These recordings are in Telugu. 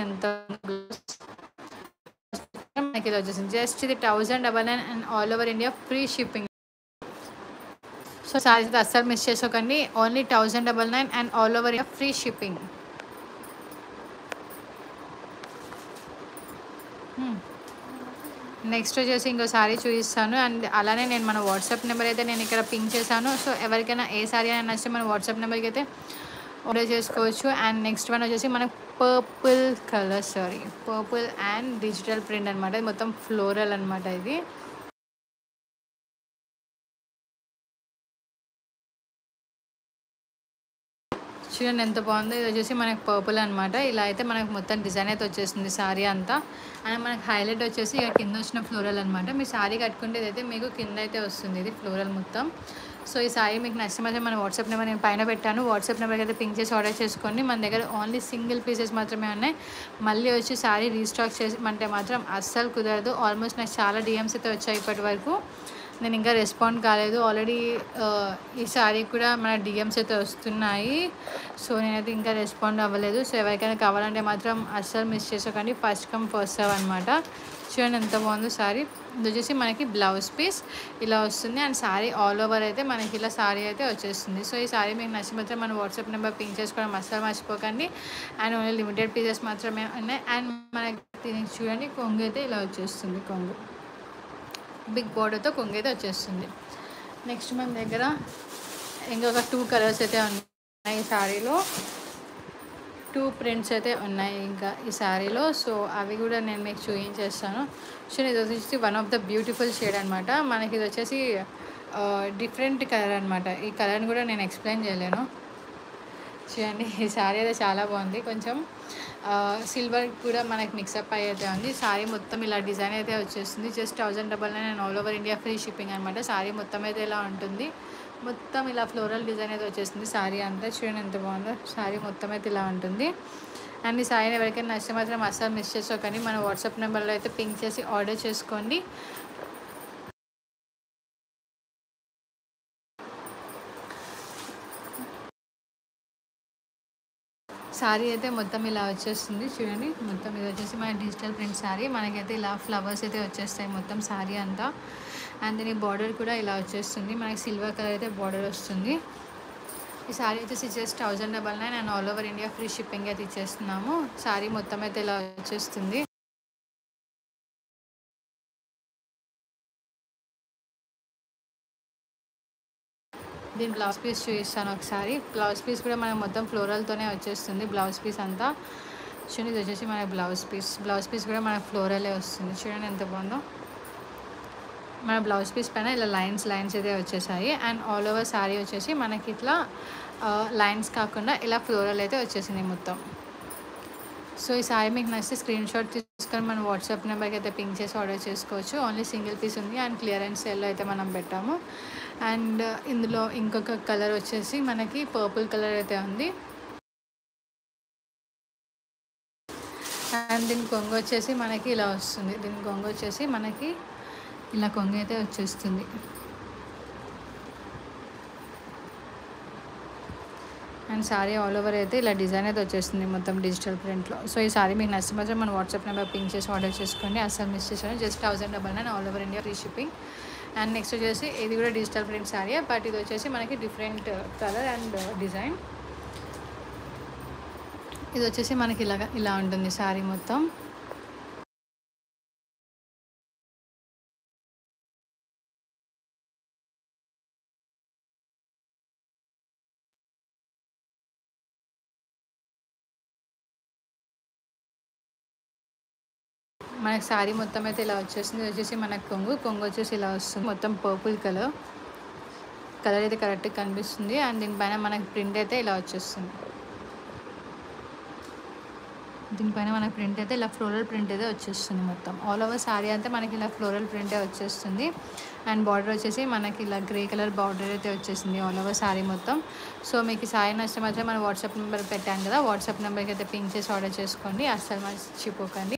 ఎంత మనకి ఇది వచ్చేసింది. జస్ట్ ఇది 1099 and all over India free shipping. So saris అయితే అస్సలు మిస్ చేసుకోకండి. Only 1099 and all over India free shipping. Next వచ్చేసి ఇంకో సారీ చూపిస్తాను. అండ్ అలానే నేను మన వాట్సాప్ నెంబర్ అయితే నేను ఇక్కడ పింక్ చేశాను. సో ఎవరికైనా ఏ సారీ అయినా నచ్చితే మన వాట్సాప్ నెంబర్కి అయితే ఆర్డర్ చేసుకోవచ్చు. అండ్ నెక్స్ట్ వన్ వచ్చేసి మనకు purple colour sorry, purple and digital print అనమాట. ఇది మొత్తం ఫ్లోరల్ అనమాట. ఇది చూడండి ఎంత బాగుందో. ఇది వచ్చేసి మనకు పర్పుల్ అనమాట. ఇలా అయితే మనకు మొత్తం డిజైన్ అయితే వచ్చేస్తుంది సారీ అంతా. అండ్ మనకు హైలైట్ వచ్చేసి ఇక కింద వచ్చిన ఫ్లోరల్ అనమాట. మీ సారీ కట్టుకుంటే అయితే మీకు కింద అయితే వస్తుంది ఇది ఫ్లోరల్ మొత్తం. సో ఈ సారీ మీకు నచ్చిన మాత్రం మన వాట్సాప్ నెంబర్ నేను పైన పెట్టాను. వాట్సాప్ నెంబర్కి అయితే పింక్ చేసి ఆర్డర్ చేసుకోండి. మన దగ్గర ఓన్లీ సింగిల్ పీసెస్ మాత్రమే ఉన్నాయి. మళ్ళీ వచ్చి సారీ రీస్టాక్ చేసి అంటే మాత్రం అస్సలు కుదరదు. ఆల్మోస్ట్ నాకు చాలా డిఎమ్స్ అయితే వచ్చాయి ఇప్పటి వరకు. నేను ఇంకా రెస్పాండ్ కాలేదు. ఆల్రెడీ ఈ సారీ కూడా మన డిఎమ్స్ అయితే వస్తున్నాయి. సో నేనైతే ఇంకా రెస్పాండ్ అవ్వలేదు. సో ఎవరికైనా కావాలంటే మాత్రం అస్సలు మిస్ చేసుకోకండి. ఫస్ట్ కమ్ ఫస్ట్ సర్వ్ అనమాట. చూడండి ఎంత బాగుందో సారీ. ఇది వచ్చేసి మనకి బ్లౌజ్ పీస్ ఇలా వస్తుంది. అండ్ సారీ ఆల్ ఓవర్ అయితే మనకి ఇలా సారీ అయితే వచ్చేస్తుంది. సో ఈ సారీ మీకు నచ్చితే మన వాట్సాప్ నెంబర్ పింక్ చేసుకోవడం అస్సలు మర్చిపోకండి. అండ్ ఓన్లీ లిమిటెడ్ పీసెస్ మాత్రమే ఉన్నాయి. అండ్ మనకి దీనికి చూడండి కొంగు అయితే ఇలా వచ్చేస్తుంది. కొంగు బిగ్ బోర్డర్తో కొంగు అయితే వచ్చేస్తుంది. నెక్స్ట్ మన దగ్గర ఇంకొక 2 కలర్స్ అయితే ఉన్నాయి. ఈ శారీలో 2 ప్రింట్స్ అయితే ఉన్నాయి ఇంకా ఈ శారీలో. సో అవి కూడా నేను మీకు చూపించేస్తాను. సో ఇది వచ్చేసి one of the beautiful shade అనమాట. మనకి ఇది వచ్చేసి డిఫరెంట్ కలర్ అనమాట. ఈ కలర్ని కూడా నేను ఎక్స్ప్లెయిన్ చేయలేను. చూడండి ఈ శారీ అయితే చాలా బాగుంది. కొంచెం సిల్వర్ కూడా మనకి మిక్సప్ అయితే ఉంది. శారీ మొత్తం ఇలా డిజైన్ అయితే వచ్చేస్తుంది. Just 1099 and all over India free shipping అనమాట. శారీ మొత్తం అయితే ఇలా ఉంటుంది. మొత్తం ఇలా ఫ్లోరల్ డిజైన్ అయితే వచ్చేస్తుంది శారీ అంతా. చూడండి ఎంత బాగుందో. శారీ మొత్తం అయితే ఇలా ఉంటుంది. అండ్ ఈ శారీని ఎవరికైనా నచ్చితే మాత్రం అస్సలు మిస్ చేసుకోకండి. మన వాట్సాప్ నెంబర్లో అయితే పింక్ చేసి ఆర్డర్ చేసుకోండి. శారీ అయితే మొత్తం ఇలా వచ్చేస్తుంది. చూడండి మొత్తం ఇది వచ్చేసి మన డిజిటల్ ప్రింట్ శారీ. మనకైతే ఇలా ఫ్లవర్స్ అయితే వచ్చేస్తాయి మొత్తం శారీ అంతా. అండ్ దీని బార్డర్ కూడా ఇలా వచ్చేస్తుంది. మనకి సిల్వర్ కలర్ అయితే బార్డర్ వస్తుంది. ఈ శారీ వచ్చేసి just 1099 and all over India free shipping అయితే ఇచ్చేస్తున్నాము. శారీ మొత్తం అయితే ఇలా వచ్చేస్తుంది. దీని బ్లౌజ్ పీస్ చూపిస్తాను ఒకసారి. బ్లౌజ్ పీస్ కూడా మనకు మొత్తం ఫ్లోరల్తోనే వచ్చేస్తుంది. బ్లౌజ్ పీస్ అంతా చూడండి. ఇది వచ్చేసి మన బ్లౌజ్ పీస్. బ్లౌజ్ పీస్ కూడా మనకు ఫ్లోరలే వస్తుంది. చూడండి ఎంత బాగుందో. మన బ్లౌజ్ పీస్ పైన ఇలా లైన్స్ అయితే వచ్చేసాయి. అండ్ ఆల్ ఓవర్ శారీ వచ్చేసి మనకి ఇట్లా లైన్స్ కాకుండా ఇలా ఫ్లోరల్ అయితే వచ్చేసింది మొత్తం. సో ఈ శారీ మీకు నచ్చితే స్క్రీన్ షాట్ తీసుకొని మన వాట్సాప్ నెంబర్కి అయితే పింక్ చేసి ఆర్డర్ చేసుకోవచ్చు. ఓన్లీ సింగిల్ పీస్ ఉంది. అండ్ క్లియరెన్స్ సేల్లో అయితే మనం పెట్టాము. అండ్ ఇందులో ఇంకొక కలర్ వచ్చేసి మనకి పర్పుల్ కలర్ అయితే ఉంది. అండ్ దీని కొంగు వచ్చేసి మనకి ఇలా వస్తుంది. దీని కొంగు వచ్చేసి మనకి ఇలా కొంగు అయితే వచ్చేస్తుంది. అండ్ శారీ ఆల్ ఓవర్ అయితే ఇలా డిజైన్ అయితే వచ్చేస్తుంది మొత్తం డిజిటల్ ప్రింట్లో. సో ఈ శారీ మీకు నచ్చితే మాత్రం మన వాట్సాప్ నెంబర్ పింక్ చేసి ఆర్డర్ చేసుకోండి. అస్సలు మిస్ చేశాను. Just 1099 all over India free shipping. And next వచ్చేసి ఇది కూడా డిజిటల్ ప్రింట్ శారీ. బట్ ఇది వచ్చేసి మనకి డిఫరెంట్ కలర్ అండ్ డిజైన్. ఇది వచ్చేసి మనకి ఇలా ఉంటుంది శారీ మొత్తం. మనకి శారీ మొత్తం అయితే ఇలా వచ్చేస్తుంది. ఇది వచ్చేసి మనకు కొంగు వచ్చేసి ఇలా వస్తుంది. మొత్తం పర్పుల్ కలర్ అయితే కరెక్ట్గా కనిపిస్తుంది. అండ్ దీనిపైన మనకి ప్రింట్ అయితే ఇలా వచ్చేస్తుంది. దీనిపైన మనకి ప్రింట్ అయితే ఇలా ఫ్లోరల్ ప్రింట్ అయితే వచ్చేస్తుంది. మొత్తం ఆల్ ఓవర్ శారీ అంతా మనకి ఇలా ఫ్లోరల్ ప్రింటే వచ్చేస్తుంది. అండ్ బార్డర్ వచ్చేసి మనకి ఇలా గ్రే కలర్ బార్డర్ అయితే వచ్చేసింది ఆల్ ఓవర్ శారీ మొత్తం. సో మీకు ఈ శారీ నచ్చితే మాత్రం మన వాట్సాప్ నెంబర్ పెట్టాను కదా, వాట్సాప్ నెంబర్కి అయితే పింక్ చేసి ఆర్డర్ చేసుకోండి. అస్సలు మర్చిపోకండి.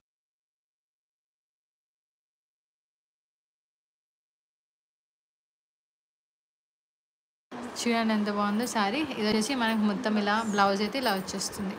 చూడండి ఎంత బాగుందో శారీ. ఇది వచ్చేసి మనకు మొత్తం ఇలా బ్లౌజ్ అయితే ఇలా వచ్చేస్తుంది.